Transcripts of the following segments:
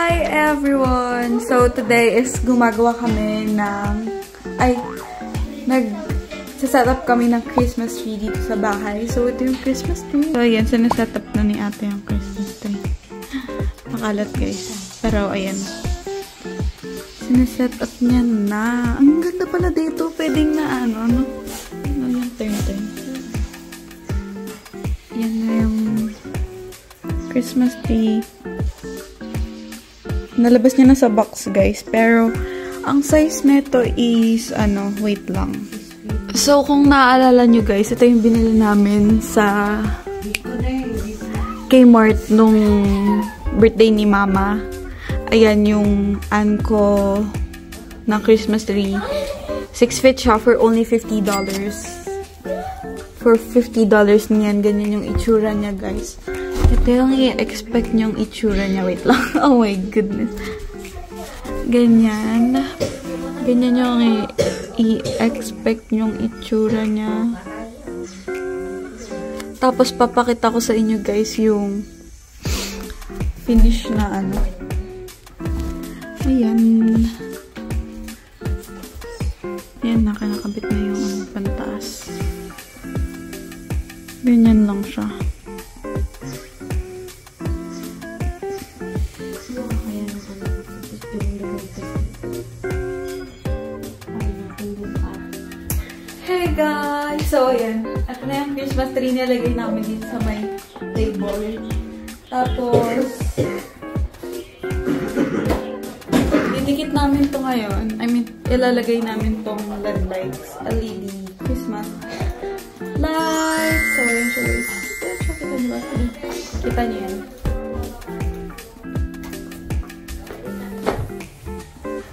Hi everyone! So today is gumagawa kami ng nag-set up kami ng Christmas tree dito sa bahay. So ito yung Christmas tree. So ayan, sinaset up na ni ate yung Christmas tree. Makalat guys. Pero ayan. Sinaset up niya na. Ang ganda pala dito. Pwedeng na ano yung turn. Yan na yung Christmas tree. Nalabas niya na sa box, guys. Pero, ang size nito is, wait lang. So, kung naaalala nyo, guys, ito yung binili namin sa Kmart nung birthday ni Mama. Ayan yung Anko na Christmas tree. 6 feet siya for only $50. For $50 niyan, ganyan yung itsura niya, guys. Ito yung i-expect nyong itsura niya. Wait lang. Oh my goodness. Ganyan. Ganyan yung i-expect nyong itsura niya. Tapos, papakita ko sa inyo, guys, yung finish na Ayan. Ayan, nakakabit na yung pantaas. Ganyan lang siya. Hey guys! So, ayan. Ito na yung Christmas tree nilagay namin dito sa may table. Tapos, didikit namin to ngayon. I mean, ilalagay namin tong LED lights. LED Christmas lights. So, ayan siya guys. Kita nyo ba? Kita nyo yan.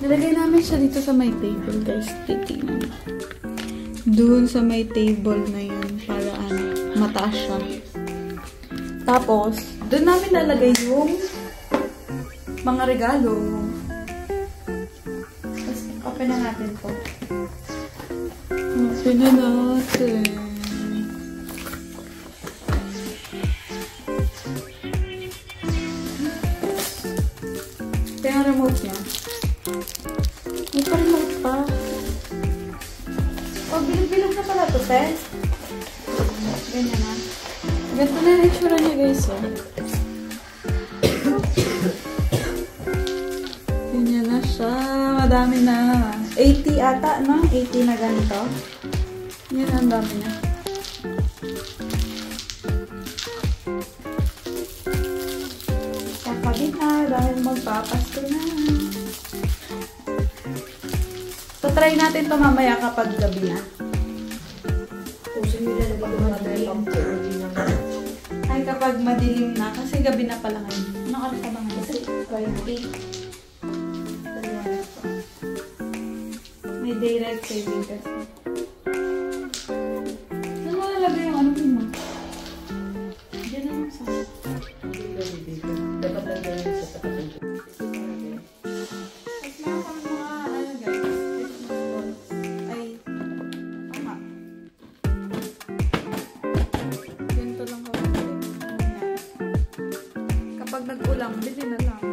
Nilagay namin siya dito sa may table guys. Titignan. Doon sa may table na yun. Para mataas siya. Tapos, doon namin lalagay yung mga regalo. Tapos, open na natin to. Open na natin. Ito yung remote niya. May pa-remote pa. Oh, bilang na pala to, te. Ganyan na. Ganito na yung itsura niya, guys, oh. Ganyan na siya. Madami na. 80 ata, no? 80 na ganito. Yan, ang dami na. Kakabit na dahil magpapasko na. So, try natin ito mamaya kapag gabi na. Ay, kapag madilim na. Kasi gabi na pala ngayon. Anong oras ka ba ngayon? Kasi 8. May daylight saving kasi. Saan mo nalagay yung ano mo? Diyan na lang sa... Dapat nalagay yung sa tapat. Kapag nag-ulang, bili na lang.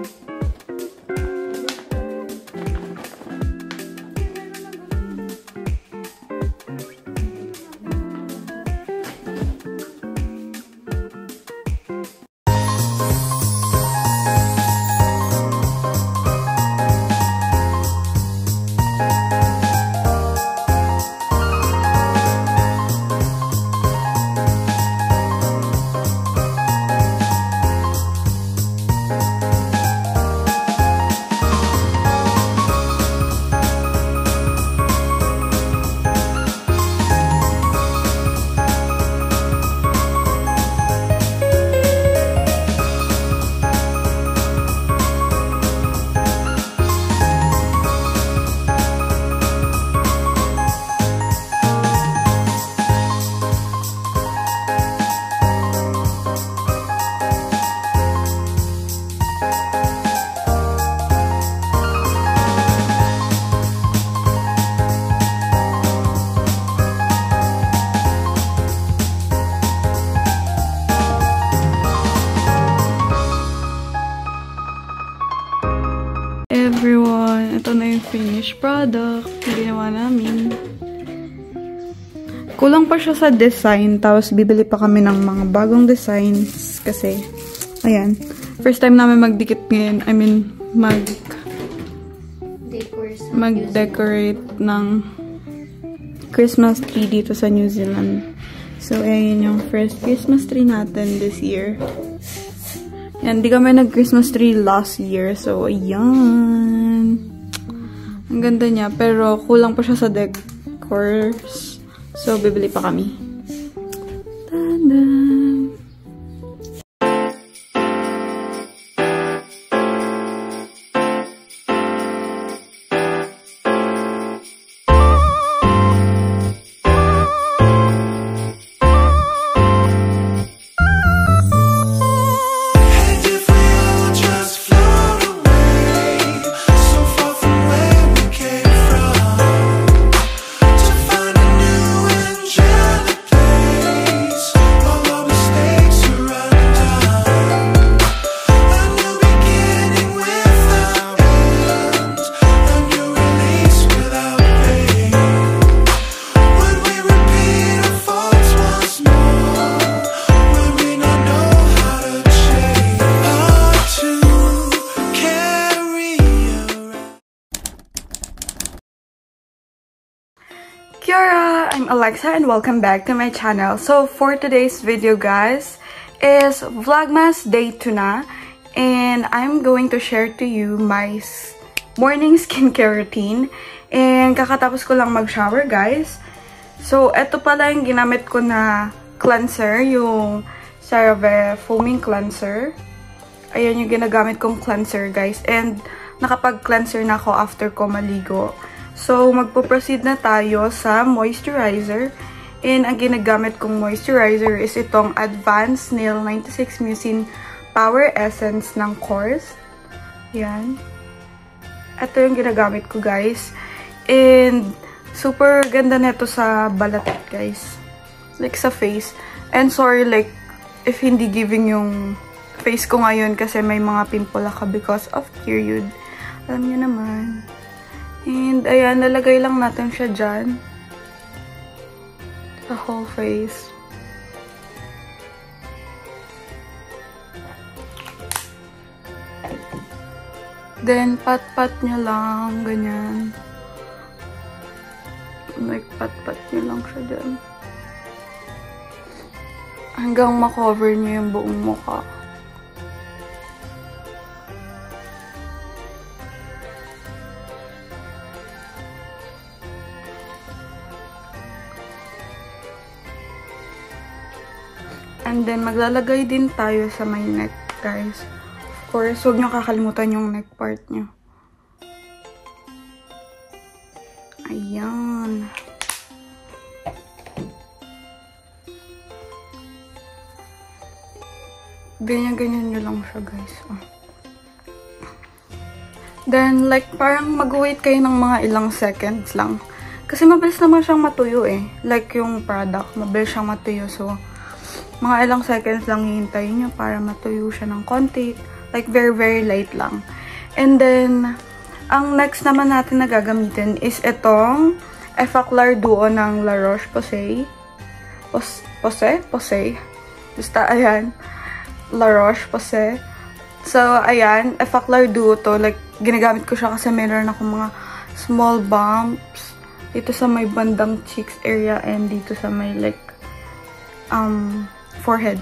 Ito na yung finished product. Ginawa namin. Kulang pa siya sa design. Tapos, bibili pa kami ng mga bagong designs. Kasi, ayan. First time namin magdikit ngayon. I mean, mag-decorate ng Christmas tree dito sa New Zealand. So, ayan yung first Christmas tree natin this year. Yan, di kami nag-Christmas tree last year. So, ayan. Ang ganda niya. Pero, kulang pa siya sa decors. So, bibili pa kami. Tada! Kia ora! I'm Alexa and welcome back to my channel. So for today's video guys is Vlogmas Day 2 na, and I'm going to share to you my morning skincare routine. And kakatapos ko lang mag-shower guys. So eto pala yung ginamit ko na cleanser, yung CeraVe Foaming Cleanser. Ayan yung ginagamit kong cleanser guys, and nakapag-cleanser na ako after ko maligo. So, magpo-proceed na tayo sa moisturizer. And ang ginagamit kong moisturizer is itong Advanced Nail 96 Mucin Power Essence ng Course. Yan. Ito yung ginagamit ko, guys. And, super ganda nito sa balat, guys. Like, sa face. And sorry, like, if hindi giving yung face ko ngayon kasi may mga pimple ako because of period. Alam niyo naman. And, ayan, nalagay lang natin siya dyan. Sa whole face. Then, pat-pat nyo lang, ganyan. Like, pat-pat nyo lang siya dyan. Hanggang makover nyo yung buong mukha. And then, maglalagay din tayo sa my neck, guys. Of course, huwag nyo kakalimutan yung neck part nyo. Ayan. Ganyan-ganyan nyo lang siya, guys. Oh. Then, like, parang mag-wait kayo ng mga ilang seconds lang. Kasi mabilis naman siyang matuyo eh. Like, yung product, mabilis siyang matuyo. So, mga ilang seconds lang hihintayin nyo para matuyo siya ng konti. Like, very, very light lang. And then, ang next naman natin na gagamitin is itong Effaclar Duo ng La Roche-Posay. Posay? Basta, ayan. La Roche-Posay. So, ayan. Effaclar Duo to. Like, ginagamit ko siya kasi meron akong mga small bumps dito sa may bandang cheeks area and dito sa may, like, forehead.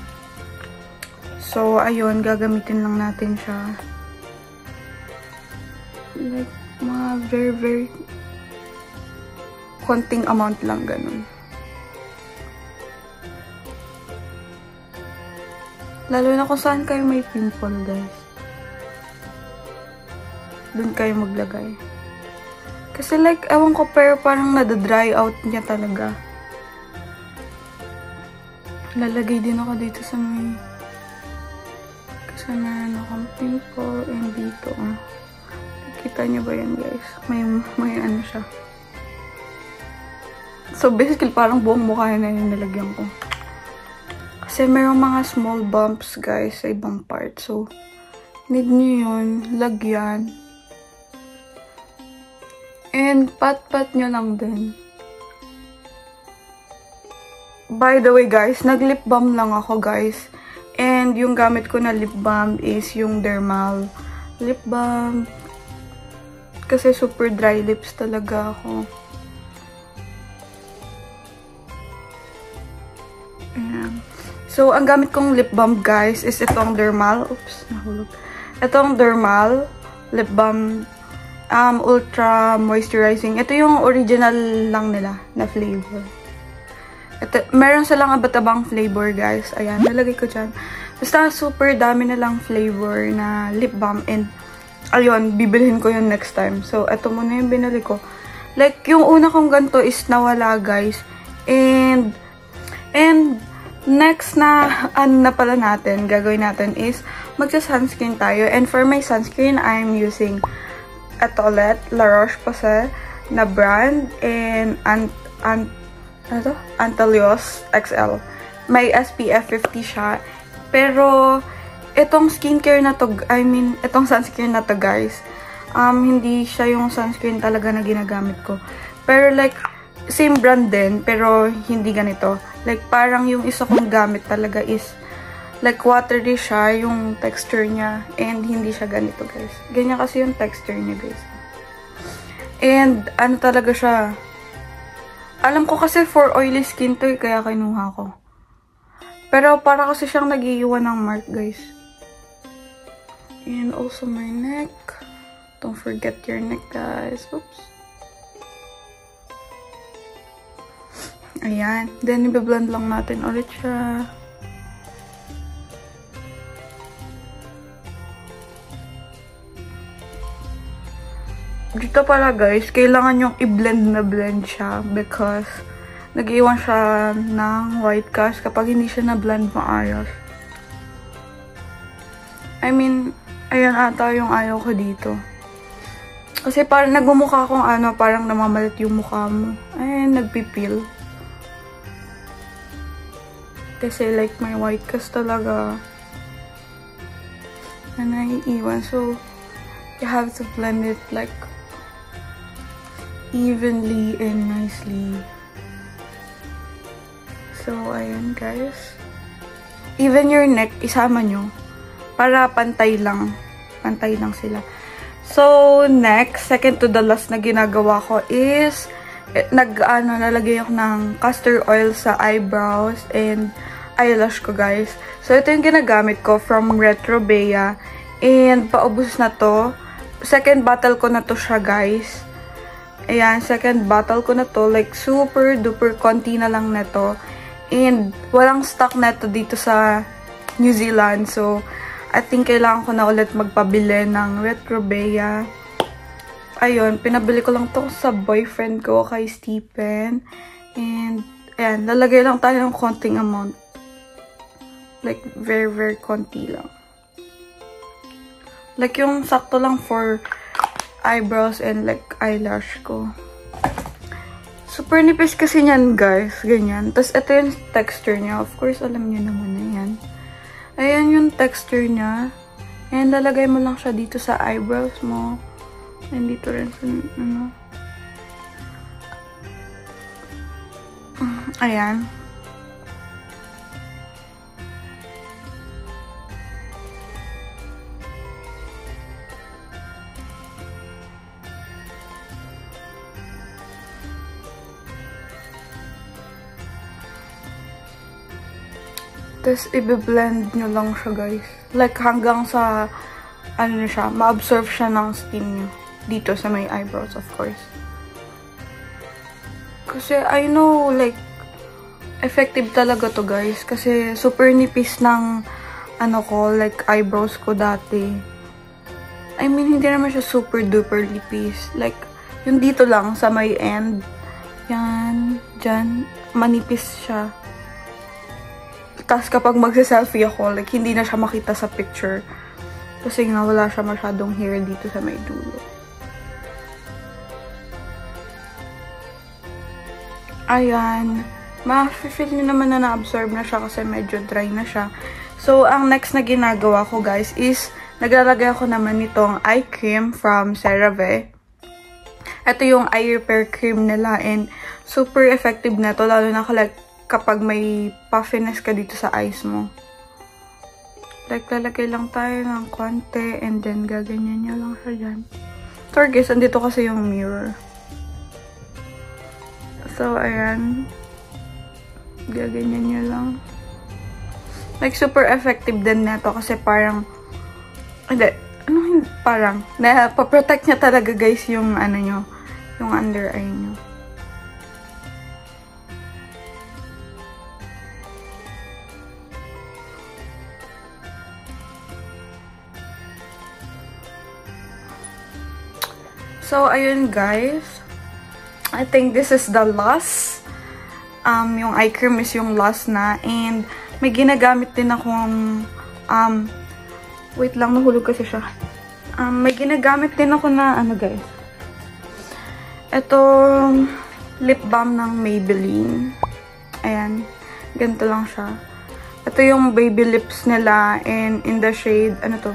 So, ayun, gagamitin lang natin siya. Like, mga very, very konting amount lang, ganun. Lalo na kung saan kayo may pimple, guys. Doon kayo maglagay. Kasi like, ewan ko, pero parang nada-dry out niya talaga. Lalagay din ako dito sa may kasi meron akong pimple and dito. Kita niyo ba yan, guys? May ano siya. So, basically, parang buong mukha na yung nalagyan ko. Kasi merong mga small bumps, guys, sa ibang part. So, need nyo yun. Lagyan. And pat-pat nyo lang din. By the way guys, nag-lip balm lang ako guys. And yung gamit ko na lip balm is yung Dermal lip balm. Kasi super dry lips talaga ako. Ayan. So, ang gamit kong lip balm guys is itong Dermal. Oops, nahulog. Itong Dermal lip balm ultra moisturizing. Ito yung original lang nila na flavor. Ito, meron silang abat-abang flavor guys. Ayan, nalagay ko dyan. Basta super dami na lang flavor na lip balm. And ayun, bibilhin ko yun next time. So, ito muna yung binili ko. Like, yung una kong ganito is nawala guys. And next na, ano na pala natin, gagawin natin is, magsa-sunscreen tayo. And for my sunscreen, I'm using ito ulit, La Roche-Posay na brand. And, Antelios XL. May SPF 50 siya. Pero, itong skincare na to, itong sunscreen na to guys, hindi siya yung sunscreen talaga na ginagamit ko. Pero like, same brand din, pero hindi ganito. Like, parang yung isa kong gamit talaga is, like, watery siya, yung texture niya, and hindi siya ganito, guys. Ganyan kasi yung texture niya, guys. And, ano talaga siya, alam ko kasi for oily skin to, kaya kinuha ko. Pero, para kasi siyang nag-iiwan ng mark, guys. And also my neck. Don't forget your neck, guys. Oops. Ayan. Then, i-blend lang natin ulit siya. Dito pala, guys, kailangan yung i-blend na blend siya because nag-iwan siya ng white cast kapag hindi siya na-blend maayos. Ayan ata yung ayaw ko dito. Kasi parang nagmumukha akong parang namamalit yung mukha mo. Ayan, nagpipil. Kasi like may white cast talaga na naiiwan. So, you have to blend it like evenly and nicely. So, ayan guys. Even your neck, isama nyo. Para pantay lang. Pantay lang sila. So, next, second to the last na ginagawa ko is nalagay ako ng castor oil sa eyebrows and eyelash ko, guys. So, ito yung ginagamit ko from Retrobea. And, paubos na to. Second bottle ko na to siya, guys. Ayan, second bottle ko na to. Like, super duper konti na lang na to. And, walang stock na to dito sa New Zealand. So, I think kailangan ko na ulit magpabili ng Retrobea. Ayun, pinabili ko lang to sa boyfriend ko, kay Stephen. And, ayan, lalagay lang tayo ng konting amount. Like, very, very konti lang. Like, yung sakto lang for eyebrows and, like, eyelash ko. Super nipis kasi niyan, guys. Ganyan. Tapos, ito yung texture niya. Of course, alam niyo naman na yan. Ayan yung texture niya. And, lalagay mo lang siya dito sa eyebrows mo. And, dito rin sa, Ayan. Tapos, i-blend nyo lang siya, guys. Like, hanggang sa, siya, ma-absorb siya ng steam nyo. Dito sa may eyebrows, of course. Kasi, I know, like, effective talaga to, guys. Kasi, super nipis ng, like, eyebrows ko dati. Hindi naman siya super duper nipis. Like, yung dito lang, sa may end. Yan, dyan, manipis siya. Tapos kapag magsa-selfie ako, like, hindi na siya makita sa picture. Kasi nga, wala siya masyadong hair dito sa may dulo. Ayan. Ma-feel nyo naman na na-absorb na siya kasi medyo dry na siya. So, ang next na ginagawa ko, guys, is naglalagay ako naman nitong eye cream from CeraVe. Ito yung eye repair cream nila and super effective na to, lalo na kapag may puffiness ka dito sa eyes mo. Like, lalagay lang tayo ng konti and then gaganyan nyo lang siya dyan. Sorry guys, andito kasi yung mirror. So, ayan. Gaganyan nyo lang. Like, super effective din na to kasi parang, parang, napaprotect niya talaga guys yung ano nyo, yung under eye nyo. So, ayun guys. I think this is the last. Yung eye cream is yung last na. And, may ginagamit din akong, wait lang, nahulog kasi siya. May ginagamit din ako na, ano guys. Itong lip balm ng Maybelline. Ayan. Ganito lang siya. Ito yung baby lips nila. And in the shade, ano to?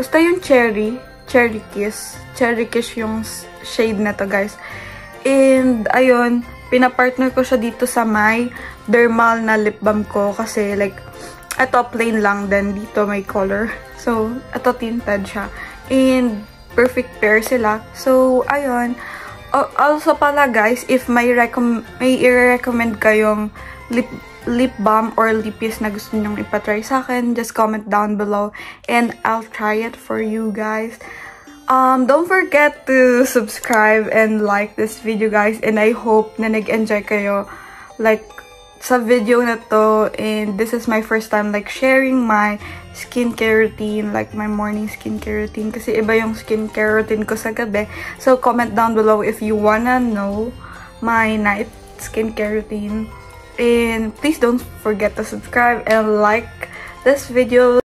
Basta yung cherry kiss. Cherry kiss yung shade na to, guys. And, ayun, pinapartner ko siya dito sa my dermal na lip balm ko. Kasi, like, ito plain lang. Then, dito may color. So, ito tinted siya. And, perfect pair sila. So, ayun. Also pala, guys, if may i-recommend kayong lip balm or lippies na gusto nyong ipatry sa akin, just comment down below and I'll try it for you guys. Don't forget to subscribe and like this video, guys, and I hope na nag-enjoy kayo like sa video na to. And this is my first time like sharing my skincare routine, like my morning skincare routine, kasi iba yung skincare routine ko sa gabi. So comment down below if you wanna know my night skincare routine. And please don't forget to subscribe and like this video.